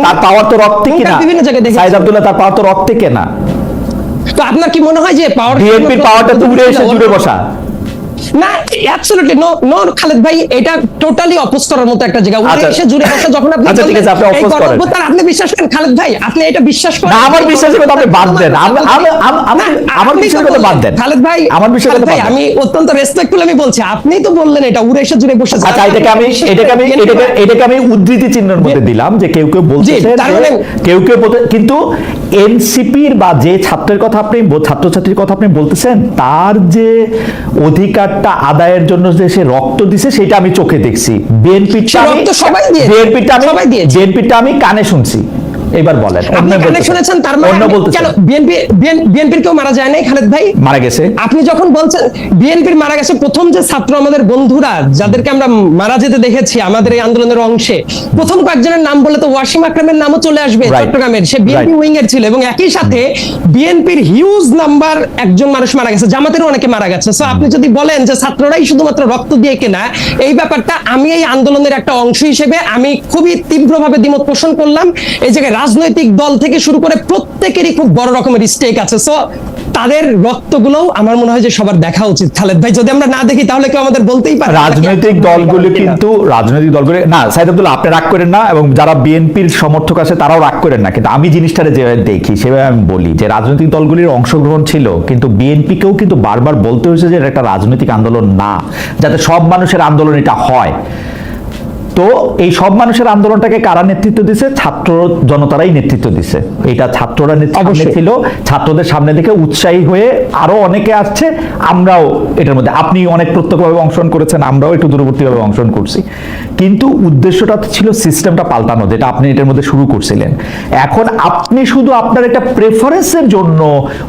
তার পাওয়ার তো রক্তে কিনা, বিভিন্ন জায়গায় দেখেছি। সাইদ আব্দুল্লাহ তার পাওয়ার তো রক্তে কেনা। তো আপনার কি মনে হয় যে পাওয়ার বিএনপির পাওয়ারটা তো উড়ে এসে জুড়ে বসা? না, অ্যাবসলিউটলি নো নো খালেদ ভাই, এটা টোটালি অপোজ করার মতো একটা জায়গা। উড়ে এসে জুড়ে বসা যখন আপনি আচ্ছা ঠিক আছে, আপনি অপোজ করেন, তার আপনি বিশ্বাস করেন খালেদ ভাই, আপনি এটা বিশ্বাস করেন? না আমার বিশ্বাসের কথা আপনি বাদ দেন, আমার বিশ্বাসের কথা বাদ দেন খালেদ ভাই, আমার বিশ্বাসের কথা বাদ দেন। আমি অত্যন্ত রেসপেক্টফুল আমি বলছি, আপনি তো বললেন এটা উড়ে এসে জুড়ে বসে। আচ্ছা এটাকে আমি উদ্ধৃতি চিহ্নের মধ্যে দিলাম যে কেউ কেউ বলতেছেন, কেউ কেউ কিন্তু এনসিপির বা যে ছাত্রের কথা আপনি ছাত্রছাত্রীর কথা আপনি বলতেছেন, তার যে অধিকারটা আদায়ের জন্য যে সে রক্ত দিছে সেটা আমি চোখে দেখছি। বিএনপিটা আমি কানে শুনছি। এবার বলেন, আপনি কানে শুনেছেন, তার মানে কেন বিএনপির কেউ মারা যায় নাই খালেদ ভাই? মারা গেছে। আপনি যখন বলছেন বিএনপির মারা গেছে, প্রথম যে ছাত্র আমাদের বন্ধুরা যাদেরকে আমরা মারা যেতে দেখেছি আমাদের এই আন্দোলনের অংশে, প্রথম কয়েকজনের নাম বলে তো ওয়াসিম আকরামের নামও চলে আসবে, চট্টগ্রামের, সে বিএনপি উইং এর ছিল, এবং একই সাথে বিএনপির হিউজ নাম্বার একজন মানুষ মারা গেছে, জামাতেরও অনেকে মারা গেছে। সো আপনি যদি বলেন যে ছাত্ররাই শুধুমাত্র রক্ত দিয়ে কেনা, এই ব্যাপারটা আমি এই আন্দোলনের একটা অংশ হিসেবে আমি খুবই তীব্রভাবে দ্বিমত পোষণ করলাম। এই জায়গায় রাজনৈতিক দল থেকে শুরু করে প্রত্যেকেরই খুব বড় রকমের স্টেক আছে। সো তাদের রক্তগুলোও আমার মনে হয় যে সবার দেখা উচিত খালেদ ভাই। যদি আমরা না দেখি তাহলে কেউ আমাদের বলতেই পারে? রাজনৈতিক দলগুলো না, সাইদ আব্দুল্লাহ আপনি রাগ করেন না, এবং যারা বিএনপির সমর্থক আছে তারাও রাগ করেন না, কিন্তু আমি জিনিসটারে যেভাবে দেখি সেভাবে আমি বলি যে রাজনৈতিক দলগুলির অংশগ্রহণ ছিল, কিন্তু বিএনপিকেও কিন্তু বারবার বলতে হয়েছে যে এটা একটা রাজনৈতিক আন্দোলন না, যাতে সব মানুষের আন্দোলন এটা হয়। তো এই সব মানুষের আন্দোলনটাকে কারা নেতৃত্ব দিছে? ছাত্র জনতারাই নেতৃত্ব দিছে। এটা ছাত্ররা নেতৃত্ব ছিল, ছাত্রদের সামনে থেকে উৎসাহী হয়ে আরো অনেকে আসছে, আমরাও এটার মধ্যে, আপনি অনেক প্রত্যক্ষভাবে অংশগ্রহণ করেছেন, আমরাও একটু দূরবর্তীভাবে অংশগ্রহণ করছি, কিন্তু উদ্দেশ্যটা ছিল সিস্টেমটা পাল্টানো, যেটা আপনি এটার মধ্যে শুরু করছিলেন। এখন আপনি শুধু আপনার একটা প্রেফারেন্সের জন্য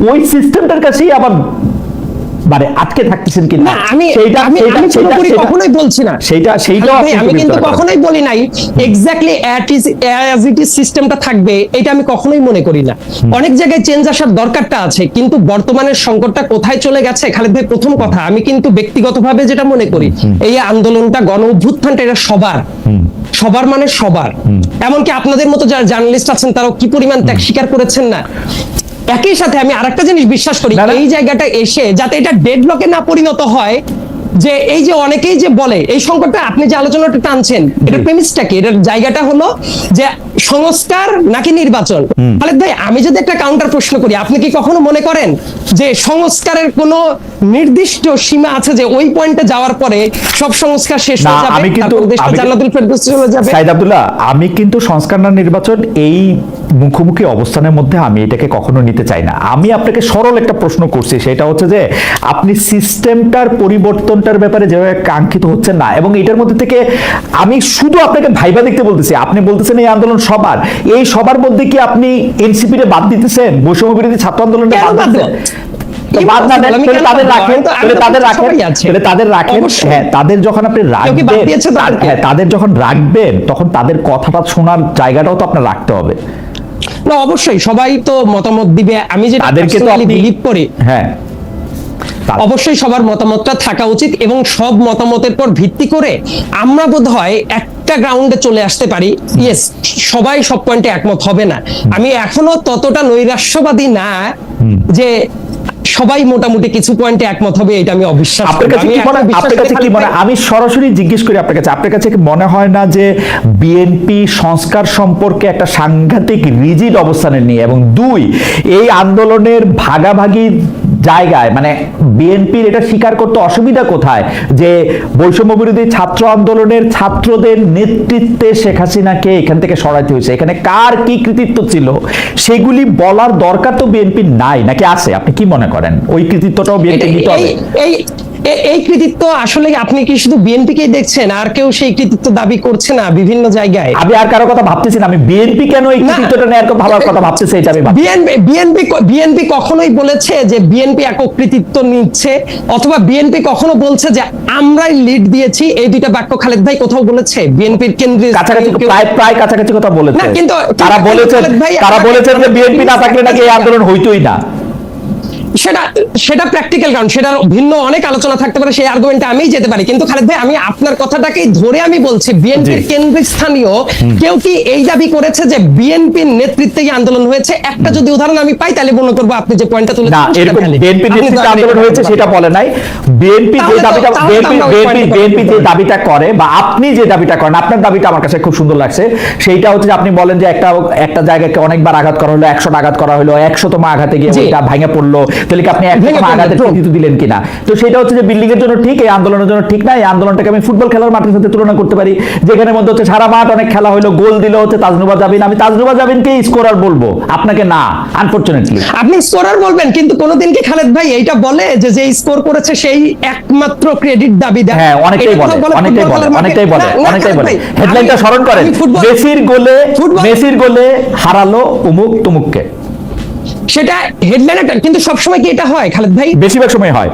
ওই সিস্টেমটার কাছেই আবার মানে আটকে থাকতেছেন কিনা, আমি কখনোই বলছি না সেটা, আমি কিন্তু কখনোই বলি নাই এক্স্যাক্টলি অ্যাজ ইট ইজ সিস্টেমটা থাকবে, এটা আমি কখনোই মনে করি না। অনেক জায়গায় চেঞ্জ আসার দরকারটা আছে, কিন্তু বর্তমানের সংকটটা কোথায় চলে গেছে খালেদ ভাই, প্রথম কথা আমি কিন্তু ব্যক্তিগতভাবে যেটা মনে করি, এই আন্দোলনটা, গণ অভ্যুত্থানটা, এটা সবার মানে সবার, এমনকি আপনাদের মতো যারা জার্নালিস্ট আছেন তারাও কি পরিমাণ ত্যাগ স্বীকার করেছেন না। একই সাথে আমি আরেকটা জিনিস বিশ্বাস করি, এই জায়গাটা এসে যাতে এটা ডেডলকে না পরিণত হয়, যে এই যে অনেকেই যে বলে এই সংকটটা, আপনি যে আলোচনাটা টানছেন, এটা প্রেমিসটা কি, এটার জায়গাটা হলো যে সংস্কার নাকি নির্বাচন? খালেদ ভাই, আমি যদি একটা কাউন্টার প্রশ্ন করি, আপনি কি কখনো মনে করেন যে সংস্কারের কোনো নির্দিষ্ট সীমা আছে, যে ওই পয়েন্টে যাওয়ার পরে সব সংস্কার শেষ হয়ে যাবে, তারপর দেশটা জান্নাতুল ফেরদৌস চলে যাবে? সাইদ আব্দুল্লাহ, আমি কিন্তু সংস্কার না নির্বাচন এই মুখোমুখি অবস্থানের মধ্যে আমি এটাকে কখনো নিতে চাই না। আমি আপনাকে সরল একটা প্রশ্ন করছি, সেটা হচ্ছে যে আপনি সিস্টেমটার পরিবর্তনটার ব্যাপারে যেভাবে কাঙ্ক্ষিত হচ্ছেন না, এবং এটার মধ্যে থেকে আমি শুধু আপনাকে ভাইবা দেখতে বলতেছি, আপনি বলতেছেন এই আন্দোলন সবার, এই সবার মধ্যে কি আপনি এনসিপি রে বাদ দিতেছেন, বৈষম্য বিরোধী ছাত্র আন্দোলনটা বাদ দিতেছেন? তাদের যখন রাখবেন তখন তাদের কথাটা শোনার জায়গাটাও তো আপনার রাখতে হবে না? অবশ্যই সবাই তো মতামত দিবে, আমি যেটা বিলিভ করি, হ্যাঁ অবশ্যই সবার মতামতটা থাকা উচিত, এবং সব মতামতের পর ভিত্তি করে আমরা বোধহয় একটা গ্রাউন্ডে চলে আসতে পারি। ইয়েস, সবাই সব পয়েন্টে একমত হবে না, আমি এখনো ততটা নৈরাশ্যবাদী না যে সবাই মোটামুটি কিছু পয়েন্টে একমত হবে, এটা আমি অবিশ্বাস করি। আমি সরাসরি জিজ্ঞেস করি আপনার কাছে কি মনে হয় না যে বিএনপি সংস্কার সম্পর্কে একটা সাংঘাতিক রিজিড অবস্থানে নিয়ে, এবং দুই, এই আন্দোলনের ভাগাভাগি জায়গায় মানে বিএনপির এটা স্বীকার করতে অসুবিধা কোথায় যে বৈষম্য বিরোধী ছাত্র আন্দোলনের ছাত্রদের নেতৃত্বে শেখ হাসিনাকে এখান থেকে সরাইতে হয়েছে, এখানে কার কি কৃতিত্ব ছিল সেগুলি বলার দরকার তো বিএনপির নাই, নাকি আছে? আপনি কি মনে করেন ওই কৃতিত্বটাও বিএনপি নিতে হবে? এই কৃতিত্ব আসলে আপনি কি শুধু বিএনপিকেই দেখছেন, আর কেউ সেই কৃতিত্ব দাবি করছে না বিভিন্ন জায়গায়? আমি আর কারো কথা ভাবতেছি না, আমি বিএনপি কেন এই কৃতিত্বটা নেওয়ার ভাবার কথা ভাবতেছি, এটা আমি বিএনপি কখনোই বলেছে যে বিএনপি একক কৃতিত্ব নিচ্ছে, অথবা বিএনপি কখনো বলছে যে আমরাই লিড দিয়েছি? এই দুইটা বাক্য খালেদ ভাই কোথাও বলেছে বিএনপির কেন্দ্রীয়? কাছাকাছি, প্রায় কাছাকাছি কথা বলেছে না, কিন্তু তারা বলেছেন যে বিএনপি না থাকলে নাকি এই আন্দোলন হইতোই না। সেটা প্র্যাকটিক্যাল কারণ, সেটার ভিন্ন অনেক আলোচনা থাকতে পারে, সেই আর্গুমেন্টে আমি যেতে পারি। কিন্তু খালেদ ভাই, আমি আপনার কথাটাকেই ধরে আমি বলছি, বিএনপির কেন্দ্রীয় স্থানীয় কেউ কি এই দাবি করেছে যে বিএনপির নেতৃত্বে আন্দোলন হয়েছে? একটা যদি উদাহরণ আমি পাই তাহলে মনে করবো আপনি যে পয়েন্টটা তুলে না, এরকম বিএনপির নেতৃত্বে আন্দোলন হয়েছে সেটা বলে নাই। বিএনপি যে দাবিটা বিএনপি যে দাবিটা করে বা আপনি যে দাবিটা করেন, আপনার দাবিটা আমার কাছে খুব সুন্দর লাগছে। সেইটা হচ্ছে যে আপনি বলেন যে একটা জায়গাকে অনেকবার আঘাত করা হলো, 100 আঘাত করা হলো, 100তম আঘাতে গিয়ে ওইটা ভেঙে পড়লো, তাহলে কি আপনি 100তম আঘাতের কৃতিত্ব দিলেন কিনা? তো সেটা হচ্ছে যে বিল্ডিং এর জন্য ঠিক, এই আন্দোলনের জন্য ঠিক না। এই আন্দোলনটাকে আমি ফুটবল খেলার মাঠের সাথে তুলনা করতে পারি, যেখানে মধ্যে হচ্ছে সারা মাঠ অনেক খেলা হলো, গোল দিল হচ্ছে তাজনুবা জাবিন। আমি তাজনুবা জাবিনকে স্কোরার বলবো, আপনাকে না, আনফরচুনেটলি। আপনি স্কোরার বলবেন, কিন্তু কোনোদিন কি খালেদ ভাই এইটা বলে যে যে স্কোর করেছে সেই একমাত্র ক্রেডিট দাবি দেয়? হ্যাঁ, অনেকটাই বলে। হেডলাইনটা স্মরণ করেন, মেসির গোলে হারালো অমুক তমুককে। সেটা হেডলাইন, কিন্তু সবসময় কি এটা হয় খালেদ ভাই? বেশিরভাগ সময় হয়।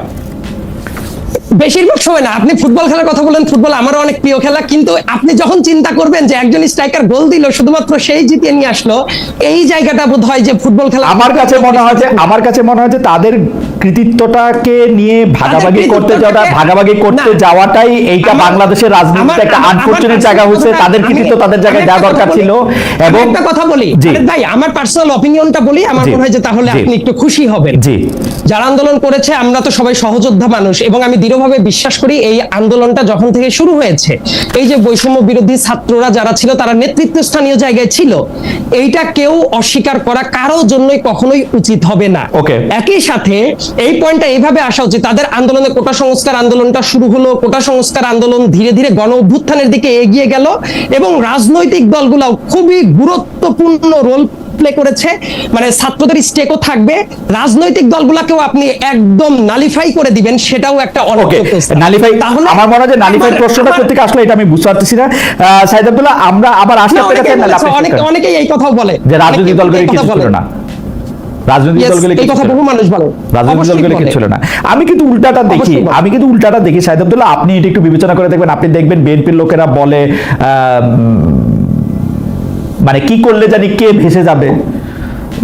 বেশিরভাগ সময় না। আপনি ফুটবল খেলার কথা বলেন, ফুটবল আমারও অনেক প্রিয় খেলা, কিন্তু আপনি যখন চিন্তা করবেন যে একজন স্ট্রাইকার গোল দিল, শুধুমাত্র সেই জিতিয়ে নিয়ে আসলো, এই জায়গাটা বোধ হয় যে ফুটবল খেলা আমার কাছে মনে হয় যে তাদের কৃতিত্বটাকে নিয়ে ভাগাভাগি করতে যাওয়াটাই এইটা বাংলাদেশের রাজনীতিতে একটা আনফরচুনেট জায়গা হচ্ছে। তাদের কৃতিত্ব তাদের জায়গায় দেওয়া দরকার ছিল। এবং একটা কথা বলি ভাই, আমার পার্সোনাল অপিনিয়নটা বলি, আমার মনে হয় যে তাহলে আপনি একটু খুশি হবেন। যারা আন্দোলন করেছে, আমরা তো সবাই সহযোদ্ধা মানুষ, এবং আমি দৃঢ়ভাবে বিশ্বাস করি এই আন্দোলনটা যখন থেকে শুরু হয়েছে, এই যে বৈষম্য বিরোধী ছাত্ররা যারা ছিল, তারা নেতৃত্বস্থানীয় জায়গায় ছিল, এইটা কেউ অস্বীকার করা কারোর জন্যই কখনোই উচিত হবে না। একই সাথে এই পয়েন্টটা এইভাবে আসা উচিত, তাদের আন্দোলনে কোটা সংস্কার আন্দোলনটা শুরু হলো, কোটা সংস্কার আন্দোলন ধীরে ধীরে গণ অভ্যুত্থানের দিকে এগিয়ে গেল, এবং রাজনৈতিক দলগুলো খুবই গুরুত্বপূর্ণ রোল প্লে করেছে। মানে ছাত্রদের স্টেকও থাকবে, রাজনৈতিক দলগুলোকেও আপনি একদম নালিফাই করে দিবেন, সেটাও একটা নালিফাই। আমার মনে হয় যে নালিফাই প্রশ্নটা কোথেকে আসলে এটা আমি বুঝতে পারতেছি না। সাইদ আব্দুল্লাহ, আমরা আবার আসলে অনেকেই এই কথাও বলে যে রাজনৈতিক দলগুলো কিছু ছিল না, রাজনৈতিক দলগুলো এই কথা বহু মানুষ বলে, রাজনৈতিক দলগুলো কিছু ছিল না। আমি কিন্তু উল্টাটা দেখি সাইদ আব্দুল্লাহ, আপনি এটা একটু বিবেচনা করে দেখবেন। আপনি দেখবেন বিএনপির লোকেরা বলে মানে কি করলে জানি কে ভেসে যাবে।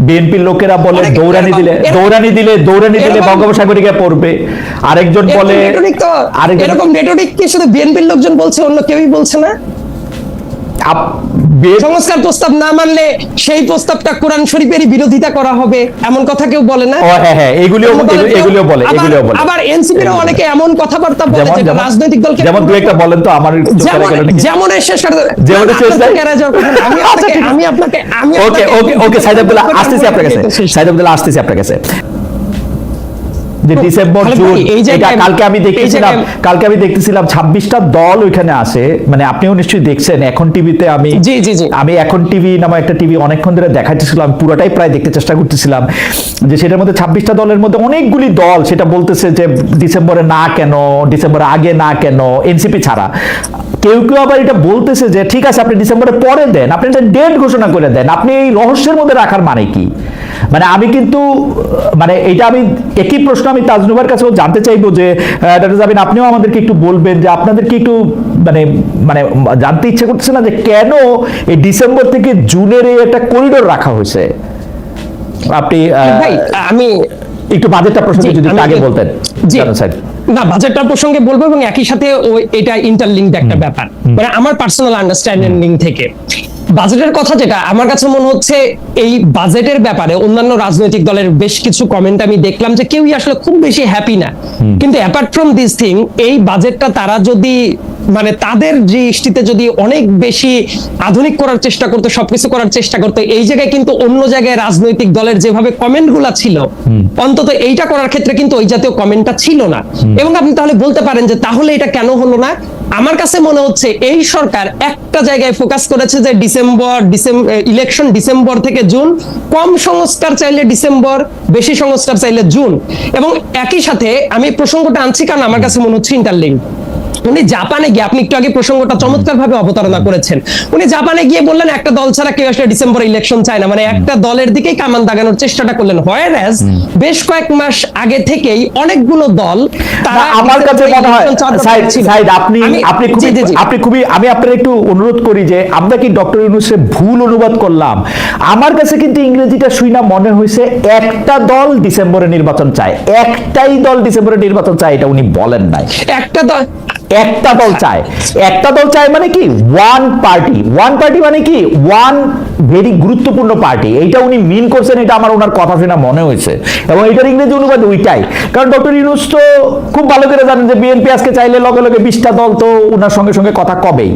বিএনপির লোকেরা বলে দৌড়ানি দিলে বঙ্গোপসাগরে গিয়ে পড়বে। আরেকজন বলে, এরকম রেটরিক কি শুধু বিএনপির লোকজন বলছে, অন্য কেউই বলছে না? সংস্কার প্রস্তাব না মানলে সেই প্রস্তাবটা কোরআন শরীফেরই বিরোধিতা করা হবে, এমন কথা কেউ বলে না? হ্যাঁ, এগুলিও বলে। আবার এনসিপির অনেকে এমন কথাবার্তা বলে যে রাজনৈতিক দলকে, যেমন দুই একটা বলেন তো, আমার যেমন শেষ করে আমি আপনাকে ওকে সাইদ আব্দুল্লাহ আসতেছি আপনার কাছে। যে ডিসেম্বর জুন, এটা কালকে আমি দেখতেছিলাম 26টা দল ওইখানে আসে। মানে আপনিও নিশ্চয়ই দেখছেন এখন টিভিতে। আমি এখন টিভি নামে একটা টিভি অনেকক্ষণ ধরে দেখাইতেছিলাম, পুরোটাই প্রায় দেখতে চেষ্টা করতেছিলাম, যে সেটার মধ্যে 26টা দলের মধ্যে অনেকগুলি দল সেটা বলতেছে যে ডিসেম্বরে না কেন, ডিসেম্বরে আগে না কেন, এনসিপি ছাড়া। কেউ আবার এটা বলতেছে যে ঠিক আছে আপনি ডিসেম্বরের পরে দেন, আপনি একটা ডেট ঘোষণা করে দেন, আপনি এই রহস্যের মধ্যে রাখার মানে কি? মানে আমি কিন্তু এটা আমি একই প্রশ্ন আমি তাজনুবার কাছেও জানতে চাইবো যে ডক্টর জাবিন, আপনিও আমাদেরকে একটু বলবেন যে আপনাদেরকে একটু মানে জানতে ইচ্ছে করতেছে না যে কেন এই ডিসেম্বর থেকে জুনের এই একটা করিডোর রাখা হয়েছে? আপনি আমি একটু বাজেটটা প্রসঙ্গে যদি আগে বলতেন। না, বাজেটটা প্রসঙ্গে বলবো, এবং একই সাথে এটা ইন্টারলিঙ্কড একটা ব্যাপার। মানে আমার পার্সোনাল আন্ডারস্ট্যান্ডিং থেকে বাজেটের কথা যেটা আমার কাছে মনে হচ্ছে, এই বাজেটের ব্যাপারে অন্যান্য রাজনৈতিক দলের বেশ কিছু কমেন্ট আমি দেখলাম যে কেউই আসলে খুব বেশি হ্যাপি না। কিন্তু অ্যাপার্ট ফ্রম দিস থিং, এই বাজেটটা তারা যদি মানে তাদের দৃষ্টিতে যদি অনেক বেশি আধুনিক করার চেষ্টা করতে, সবকিছু করার চেষ্টা করতে, এই জায়গায় কিন্তু অন্য জায়গায় রাজনৈতিক দলের যেভাবে কমেন্ট গুলা ছিল, অন্তত এইটা করার ক্ষেত্রে কিন্তু ওই জাতীয় কমেন্টটা ছিল না। এবং আপনি তাহলে বলতে পারেন যে তাহলে এটা কেন হলো না? আমার কাছে মনে হচ্ছে এই সরকার একটা জায়গায় ফোকাস করেছে যে ইলেকশন ডিসেম্বর থেকে জুন, কম সংস্কার চাইলে ডিসেম্বর, বেশি সংস্কার চাইলে জুন। এবং একই সাথে আমি প্রসঙ্গটা আনছি কারণ আমার কাছে মনে হচ্ছে ইন্টারলিঙ্ক। উনি জাপানে গিয়ে, আপনি একটু আগে প্রসঙ্গটা চমৎকার ভাবে অবতারণা করেছেন, উনি জাপানে গিয়ে বললেন একটা দল ছাড়া কেউ আসলে ডিসেম্বরে ইলেকশন চায় না, মানে একটা দলের দিকেই কামান দাগানোর চেষ্টাটা করলেন। হোয়ারাস বেশ কয়েক মাস আগে থেকেই অনেকগুলো দল তারা, আমার কাছে মনে হয় সাইদ আপনি খুবই আমি আপনার একটু অনুরোধ করি যে আমরা কি ডক্টর ইউনূসের ভুল অনুবাদ করলাম? আমার কাছে কিন্তু ইংরেজিটা শুইনা মনে হয়েছে একটা দল ডিসেম্বরে নির্বাচন চায়, একটাই দল ডিসেম্বরে নির্বাচন চায়, এটা উনি বলেন নাই। একটা দল চায়, একটা দল চায় মানে কি ওয়ান পার্টি মানে কি ওয়ান ভেরি গুরুত্বপূর্ণ পার্টি, এইটা উনি মিন করছেন, এটা আমার ওনার কথা শুনে মনে হয়েছে, এবং এটার ইংরেজি অনুবাদ ওইটাই। কারণ ডক্টর ইউনূস তো খুব ভালো করে জানেন যে বিএনপি আজকে চাইলে লগে লগে 20টা দল তো ওনার সঙ্গে সঙ্গে কথা কবেই।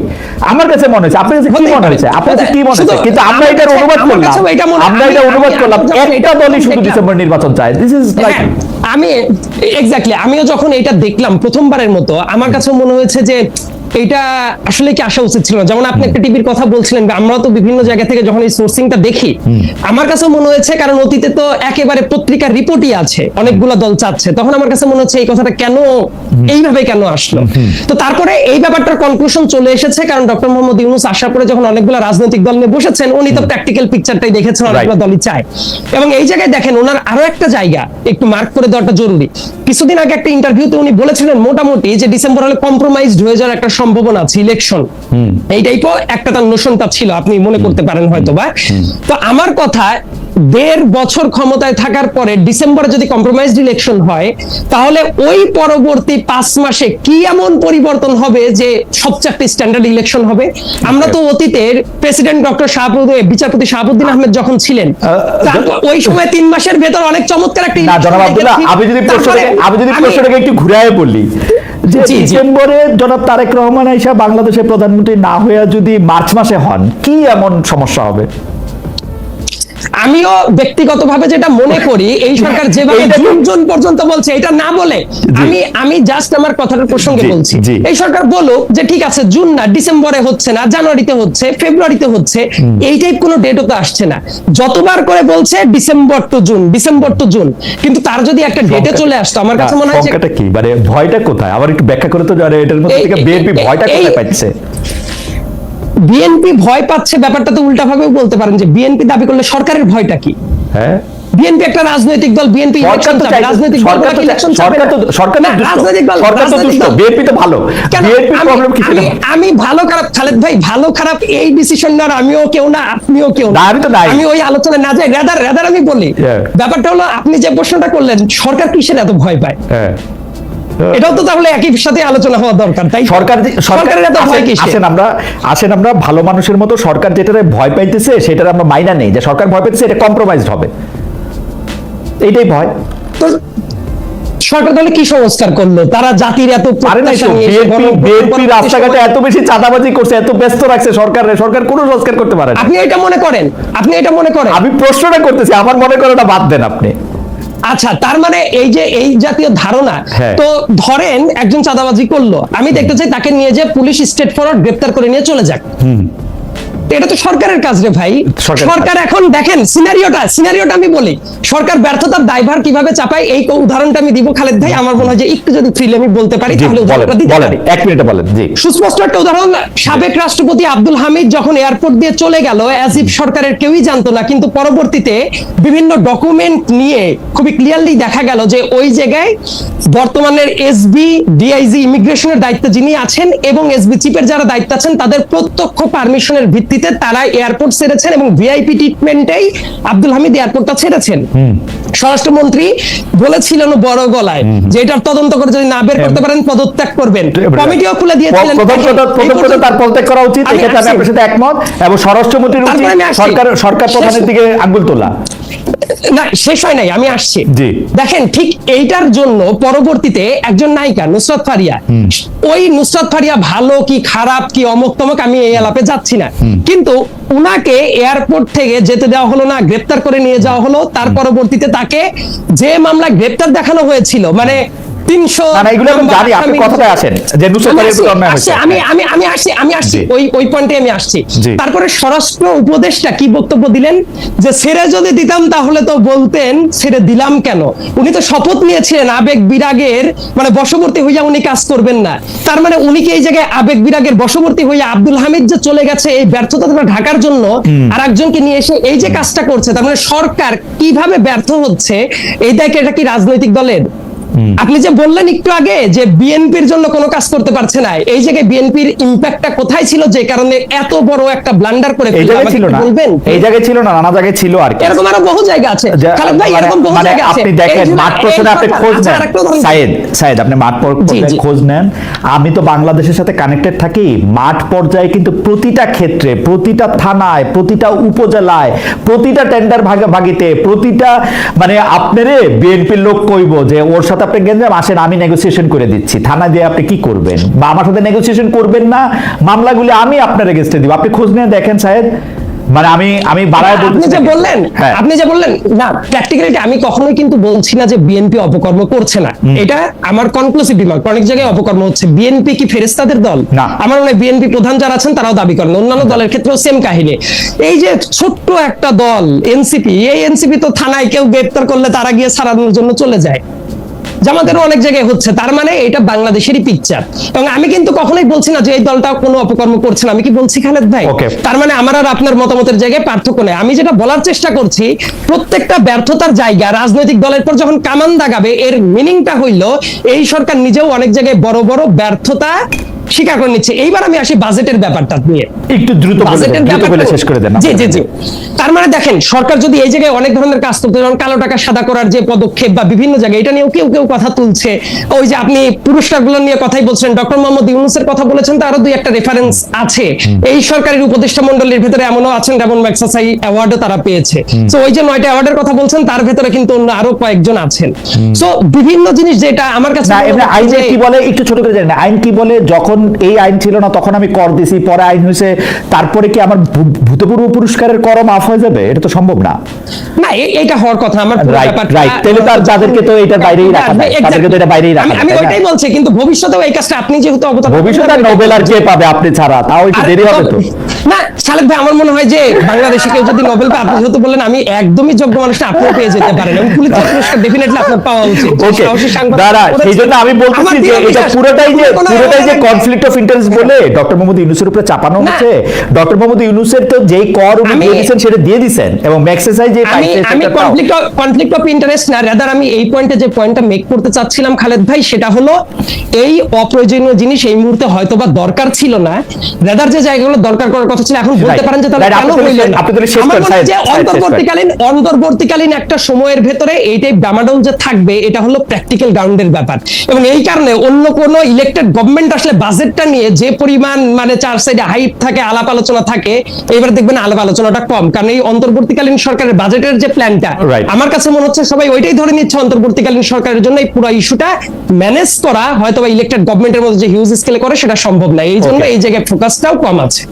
আমার কাছে মনে হয়েছে, আপনার কাছে কি মনে হয়েছে? আপনার কাছে কি মনে হয়েছে? কিন্তু আমরা এটার অনুবাদ করলাম একটা দলই শুধু ডিসেম্বর নির্বাচন চায়। দিস ইজ লাইক, আমিও যখন এটা দেখলাম প্রথমবারের মতো, আমার কাছে মনে হয়েছে যে এটা আসলে কি আসা উচিত ছিল না। যেমন আপনি একটা টিভির কথা বলছিলেন, আমরা তো বিভিন্ন জায়গা থেকে যখন এই সোর্সিংটা দেখি, আমার কাছে মনে হয়েছে, কারণ অতীতে তো একেবারে পত্রিকার রিপোর্টই আছে অনেকগুলো দল চাচ্ছে, তখন আমার কাছে মনে হচ্ছে এই কথাটা কেন এইভাবে কেন আসলো। তো তারপরে এই ব্যাপারটার কনক্লুশন চলে এসেছে, কারণ ডক্টর মোহাম্মদ ইউনূস আসার পরে যখন অনেকগুলো রাজনৈতিক দল নিয়ে বসেছেন, উনি তো প্র্যাকটিক্যাল পিকচারটাই দেখেছেন, অনেকগুলো দলই চায়। এবং এই জায়গায় দেখেন ওনার আরো একটা জায়গা একটু মার্ক করে দেওয়াটা জরুরি। কিছুদিন আগে একটা ইন্টারভিউতে উনি বলেছিলেন মোটামুটি যে ডিসেম্বর হলে কম্প্রোমাইজড হয়ে যাওয়ার একটা সম্ভাবনা আছে ইলেকশন, এই টাইপও একটা তার নোশনটা ছিল, আপনি মনে করতে পারেন হয়তো বা। তো আমার কথা, 1.5 বছর ক্ষমতায় থাকার পরে ডিসেম্বরে যদি কম্প্রোমাইজড ইলেকশন হয়, তাহলে ওই পরবর্তী 5 মাসে কি এমন পরিবর্তন হবে যে সবচেয়ে একটা স্ট্যান্ডার্ড ইলেকশন হবে? আমরা তো অতীতের প্রেসিডেন্ট ডক্টর বিচারপতি শাহাবুদ্দিন আহমেদ যখন ছিলেন, ওই সময় 3 মাসের ভেতর অনেক চমৎকার একটা আমি যদি প্রশ্নটাকে একটু ঘুরায় বলি, যে ডিসেম্বরে জনাব তারেক রহমান আইসা বাংলাদেশের প্রধানমন্ত্রী না হয়ে যদি মার্চ মাসে হন, কি এমন সমস্যা হবে? আমিও ব্যক্তিগতভাবে যেটা মনে করি, এই সরকার যেভাবে জুন পর্যন্ত বলছে, এটা না বলে আমি জাস্ট আমার কথাটার প্রসঙ্গে বলছি, এই সরকার বলুক যে ঠিক আছে জুন না, ডিসেম্বরে হচ্ছে না, জানুয়ারিতে হচ্ছে, ফেব্রুয়ারিতে হচ্ছে, এই টাইপ কোনো ডেটও তো আসছে না। যতবার করে বলছে ডিসেম্বর টু জুন, কিন্তু তার যদি একটা ডেটে চলে আসতো, আমার কাছে মনে হয় সংখ্যাটা কি, মানে ভয়টা কোথায়? আবার একটু ব্যাখ্যা করে তো, এটার মধ্যে থেকে বিএনপি ভয়টা কোথায় পাচ্ছে? বিএনপি ভয় পাচ্ছে ব্যাপারটা তো উল্টা ভাবেও বলতে পারেন, যে বিএনপি দাবি করলে সরকারের ভয়টা কি? হ্যাঁ, বিএনপি একটা রাজনৈতিক দল, বিএনপি ইলেকশন চায়, রাজনৈতিক দল ইলেকশন চায়, সরকার তো রাজনৈতিক দল, সরকার তো দুষ্ট, বিএনপি তো ভালো। বিএনপি প্রবলেম কি ছিল? আমি ভালো খারাপ, খালেদ ভাই, ভালো খারাপ এই ডিসিশন না, আমিও কেউ না, আপনিও কেউ না, আমি ওই আলোচনা না যাই, রাদার আমি বলি ব্যাপারটা হলো, আপনি যে প্রশ্নটা করলেন সরকার কিসের এত ভয় পায়, এটাও তো তাহলে একই সাথে আলোচনা হওয়া দরকার, তাই সরকারের এত ভয় কিসের? আসেন আমরা ভালো মানুষের মতো, সরকার যেটারে ভয় পাইতেছে সেটার আমরা মাইনা নেই, যে সরকার ভয় পাইতেছে এটা কম্প্রোমাইজড হবে, এইটাই ভয়। তো সরকার তাহলে কি সংস্কার করলো? তারা জাতির এত বিএনপি রাস্তাঘাটে এত বেশি চাঁদাবাজি করছে, এত ব্যস্ত রাখছে সরকার কোনো সংস্কার করতে পারে না। আপনি এটা মনে করেন? আমি প্রশ্নটা করতেছি, আমার মনে করাটা বাদ দেন আপনি। আচ্ছা, তার মানে এই যে এই জাতীয় ধারণা, তো ধরেন একজন চাঁদাবাজি করলো, আমি দেখতে চাই তাকে নিয়ে যে পুলিশ স্ট্রেট ফরওয়ার্ড গ্রেফতার করে নিয়ে চলে যাক, এটা তো সরকারের কাজ রে ভাই। সরকার এখন দেখেন সিনারিওটা আমি বলি, সরকার ব্যর্থতার দায়ভার কিভাবে চাপায়, এই উদাহরণটা আমি দিব খালেদ ভাই, আমার মনে হয় যে একটু যদি ফ্রিলি আমি বলতে পারি তাহলে উদাহরণটা দিতে পারি। 1 মিনিটে বলেন। জি, সুস্পষ্ট একটা উদাহরণ, সাবেক রাষ্ট্রপতি আব্দুল হামিদ যখন এয়ারপোর্ট দিয়ে চলে গেল, অ্যাজ ইফ সরকারের কেউই জানতো না, কিন্তু পরবর্তীতে বিভিন্ন ডকুমেন্ট নিয়ে খুবই ক্লিয়ারলি দেখা গেল যে ওই জায়গায় বর্তমানের এসবি ডিআইজি ইমিগ্রেশনের দায়িত্বে যিনি আছেন এবং এসবি চিফের যারা দায়িত্ব আছেন, তাদের প্রত্যক্ষ পারমিশনের ভিত্তিতে তারা এয়ারপোর্ট ছেড়েছেন এবং ভিআইপি ট্রিটমেন্টেই আব্দুল হামিদ এয়ারপোর্টটা ছেড়েছেন। স্বরাষ্ট্রমন্ত্রী বলেছিলেন বড় গলায় যে এটার তদন্ত করে যদি না বের করতে পারেন পদত্যাগ করবেন, কমিটিও খুলে দিয়েছিলেন। প্রথম কথা তার পদত্যাগ করা উচিত, এক্ষেত্রে আমি আপনার সাথে একমত, এবং স্বরাষ্ট্রমন্ত্রীর উচিত সরকার প্রধানের দিকে আঙ্গুল তোলা। না, শেষ হয় নাই, আমি আসছি। দেখেন, ঠিক এইটার জন্য পরবর্তীতে একজন নায়িকা নুসরাত ফারিয়া, ওই নুসরাত ফারিয়া ভালো কি খারাপ কি অমুক তমক আমি এই আলাপে যাচ্ছি না, কিন্তু উনাকে এয়ারপোর্ট থেকে যেতে দেওয়া হলো না, গ্রেপ্তার করে নিয়ে যাওয়া হলো। তার পরবর্তীতে তাকে যে মামলা গ্রেপ্তার দেখানো হয়েছিল, মানে 300 না এগুলো আমি জানি, আপনি কথাটায় আসেন যে নুসরাত ফারিয়ার প্রতি অন্যায় হয়েছে। আমি আসছি ওই পয়েন্টে আমি আসছি। জি। তারপরে স্বরাষ্ট্র উপদেষ্টা কি বক্তব্য দিলেন যে ছেড়ে যদি দিতাম তাহলে তো বলতেন ছেড়ে দিলাম কেন। উনি তো শপথ নিয়েছিলেন আবেগ বিরাগের মানে বশবর্তী হইয়া উনি কাজ করবেন না। তার মানে উনি কি এই জায়গায় আবেগ বিরাগের বশবর্তী হইয়া আব্দুল হামিদ যে চলে গেছে এই ব্যর্থতাটা ঢাকার জন্য আর একজনকে নিয়ে এসে এই যে কাজটা করছে, তার মানে সরকার কিভাবে ব্যর্থ হচ্ছে এই দায়কে এটা কি রাজনৈতিক দলের? আপনি যে বললেন একটু আগে যে বিএনপির জন্য কোনো কাজ করতে পারছে না, এই জায়গায় বিএনপির ইম্প্যাক্টটা কোথায় ছিল যে কারণে এত বড় একটা ব্লান্ডার করে এই জায়গায় ছিল না, এই জায়গায় ছিল না, নানা জায়গায় ছিল আর কি। এরকম আরো বহু জায়গা আছে খালেদ ভাই, এরকম বহু জায়গা আছে। আপনি দেখেন মাঠ পর্যায়ে আপনি খোঁজ নেন সাইদ আপনি মাঠ পর্যায়ে খোঁজ নেন। আমি তো বাংলাদেশের সাথে কানেক্টেড থাকি। মাঠ পর্যায়ে কিন্তু প্রতিটা ক্ষেত্রে, প্রতিটা থানায়, প্রতিটা উপজেলায়, প্রতিটা টেন্ডার ভাগাভাগিতে, প্রতিটা মানে আপনারে বিএনপির লোক কইব যে ওর সাথে আপনি গেঞ্জাম আসেন আমি নেগোসিয়েশন করে দিচ্ছি। থানা দিয়ে আপনি কি করবেন বা আমার সাথে নেগোসিয়েশন করবেন না, মামলাগুলি আমি আপনার এগেইনস্টে দিব। আপনি খোঁজ নিয়ে দেখেন সাহেব, মানে আমি বাড়ায় আপনি যে বললেন না প্র্যাকটিক্যালিটি আমি কখনোই কিন্তু বলছি না যে বিএনপি অপকর্ম করছে না, এটা আমার কনক্লুসিভ রিমার্ক। অনেক জায়গায় অপকর্ম হচ্ছে। বিএনপি কি ফেরেশতাদের দল? না। আমার মনে হয় বিএনপি প্রধান যারা আছেন তারাও দাবি করেন, অন্যান্য দলের ক্ষেত্রেও সেম কাহিনী। এই যে ছোট্ট একটা দল এনসিপি, এই এনসিপি তো থানায় কেউ গ্রেফতার করলে তারা গিয়ে ছাড়ানোর জন্য চলে যায়। জামাতেরও অনেক জায়গায় হচ্ছে। তার মানে এটা বাংলাদেশেরই পিকচার। এবং আমি কিন্তু কখনোই বলছি না যে এই দলটা কোনো অপকর্ম করছে না। আমি কি বলছি খালেদ ভাই? তার মানে আমার আর আপনার মতামতের জায়গায় পার্থক্য নেই। আমি যেটা বলার চেষ্টা করছি, প্রত্যেকটা ব্যর্থতার জায়গা রাজনৈতিক দলের পর যখন কামান দাগাবে, এর মিনিংটা হইল এই সরকার নিজেও অনেক জায়গায় বড় বড় ব্যর্থতা স্বীকার করে নিচ্ছে। এইবার আমি আসি বাজেটের ব্যাপারটা নিয়ে, একটু দ্রুত বলে শেষ করে দেন। জি। তার মানে দেখেন সরকার যদি এই জায়গায় অনেক ধরনের কাজ করতে, যেমন কালো টাকা সাদা করার যে পদক্ষেপ বা বিভিন্ন জায়গায়, এটা নিয়েও কেউ কথা তুলছে। ওই যে আপনি পুরস্কারগুলো নিয়ে কথাই বলছেন, ডক্টর মোহাম্মদ ইউনূসের কথা বলেছেন, তারও দুই একটা রেফারেন্স আছে। এই সরকারের উপদেষ্টা মণ্ডলীর ভেতরে এমনও আছেন যেমন ম্যাগসাসাই অ্যাওয়ার্ডও তারা পেয়েছে। তো ওই যে 9টা অ্যাওয়ার্ডের কথা বলছেন তার ভেতরে কিন্তু অন্য আরো কয়েকজন আছেন। তো বিভিন্ন জিনিস যেটা আমার কাছে আইন কি বলে একটু ছোট করে জানেন, আইন কি বলে, যখন এই আইন ছিল না তখন আমি কর দিছি, পরে আইন হয়েছে, তারপরে কি আমার ভূতপূর্ব পুরস্কারের কর মাফ হয়ে যাবে? এটা তো সম্ভব না। না এটা হওয়ার কথা। আমার রাইট, তাহলে তার যাদেরকে তো এটার বাইরেই রাখা যায়, তাদেরকে তো এটা বাইরেই রাখা যায়। আমি ওইটাই বলছি, কিন্তু ভবিষ্যতেও এই কাজটা আপনি যেহেতু অবতার, ভবিষ্যতে নোবেল আর কে পাবে আপনি ছাড়া, তাও একটু দেরি হবে তো। না খালেদ ভাই, আমার মনে হয় যে বাংলাদেশে কেউ যদি নোবেল পায়, আপনি যেহেতু বললেন আমি একদমই যোগ্য মানুষটা, আপনিও পেয়ে যেতে পারেন এবং পুলিশের পুরস্কার ডেফিনেটলি আপনার পাওয়া উচিত। ওকে দাঁড়া, সেইজন্য আমি বলতেছি যে এটা পুরোটাই যে কনফ্লিক্ট অফ ইন্টারেস্ট বলে ডক্টর মোহাম্মদ ইউনূসের উপরে চাপানো হচ্ছে। ডক্টর মোহাম্মদ ইউনূসের তো যেই কর উনি দিয়ে দিয়েছেন সেটা দিয়ে দিয়েছেন, এবং ম্যাক্সেসাই যে আমি কনফ্লিক্ট অফ ইন্টারেস্ট না, রাদার আমি এই পয়েন্টে যে পয়েন্টটা মেক করতে চাচ্ছিলাম খালেদ ভাই, সেটা হলো এই অপ্রয়োজনীয় জিনিস এই মুহূর্তে হয়তোবা দরকার ছিল না, রাদার যে জায়গাগুলো দরকার করার কথা ছিল এখন বলতে পারেন যে তাহলে কেন হইল না। আমার মনে হয় যে অন্তর্বর্তীকালীন একটা সময়ের ভেতরে এইটাই ডামাডোল যে থাকবে, এটা হলো প্র্যাকটিক্যাল গ্রাউন্ডের ব্যাপার। এবং এই কারণে অন্য কোন ইলেক্টেড গভর্নমেন্ট আসলে বাজেটটা নিয়ে যে পরিমাণ মানে চার সাইডে হাইপ থাকে, আলাপ আলোচনা থাকে, এবার দেখবেন আলাপ আলোচনাটা কম। কারণ এই অন্তর্বর্তীকালীন সরকারের বাজেটের যে প্ল্যানটা, আমার কাছে মনে হচ্ছে সবাই ওইটাই ধরে নিচ্ছে অন্তর্বর্তীকালীন সরকারের জন্য এই পুরো ইস্যুটা ম্যানেজ করা হয়তো বা ইলেক্টেড গভর্নমেন্টের মধ্যে যে হিউজ স্কেলে করে সেটা সম্ভব না। এই জন্য এই জায়গায় ফোকাসটাও কম আছে।